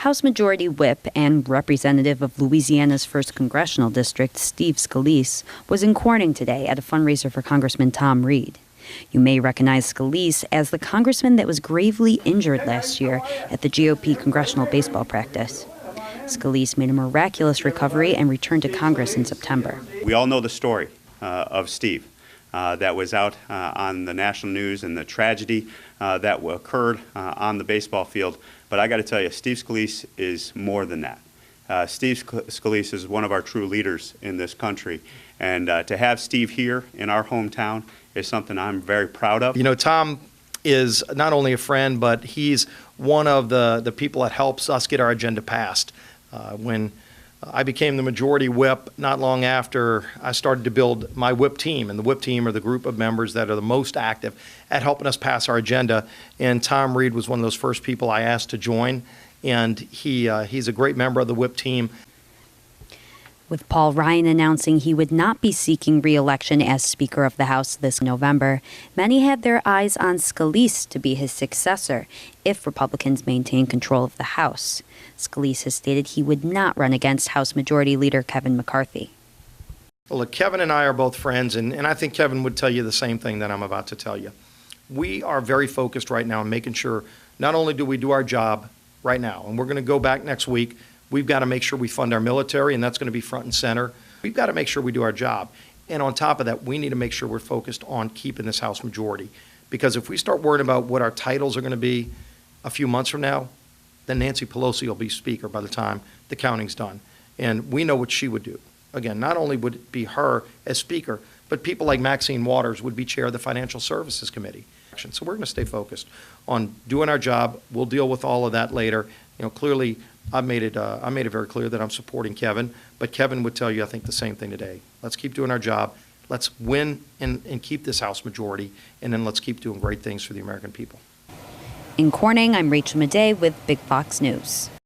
House Majority Whip and representative of Louisiana's 1st Congressional District, Steve Scalise, was in Corning today at a fundraiser for Congressman Tom Reed. You may recognize Scalise as the congressman that was gravely injured last year at the GOP congressional baseball practice. Scalise made a miraculous recovery and returned to Congress in September. We all know the story of Steve that was out on the national news and the tragedy that occurred on the baseball field. But I got to tell you, Steve Scalise is more than that. Steve Scalise is one of our true leaders in this country. And to have Steve here in our hometown is something I'm very proud of. You know, Tom is not only a friend, but he's one of the people that helps us get our agenda passed. When I became the majority whip, not long after, I started to build my whip team. And the whip team are the group of members that are the most active at helping us pass our agenda. And Tom Reed was one of those first people I asked to join. And he's a great member of the whip team. With Paul Ryan announcing he would not be seeking re-election as Speaker of the House this November, many had their eyes on Scalise to be his successor if Republicans maintain control of the House. Scalise has stated he would not run against House Majority Leader Kevin McCarthy. Well, look, Kevin and I are both friends, and I think Kevin would tell you the same thing that I'm about to tell you. We are very focused right now on making sure not only do we do our job right now, and we're going to go back next week. We've got to make sure we fund our military, and that's going to be front and center. We've got to make sure we do our job. And on top of that, we need to make sure we're focused on keeping this House majority. Because if we start worrying about what our titles are going to be a few months from now, then Nancy Pelosi will be Speaker by the time the counting's done. And we know what she would do. Again, not only would it be her as Speaker, but people like Maxine Waters would be Chair of the Financial Services Committee. So we're going to stay focused on doing our job. We'll deal with all of that later. You know, clearly, I made it very clear that I'm supporting Kevin, but Kevin would tell you, I think, the same thing today. Let's keep doing our job. Let's win and keep this House majority, and then let's keep doing great things for the American people. In Corning, I'm Rachel Madej with Big Fox News.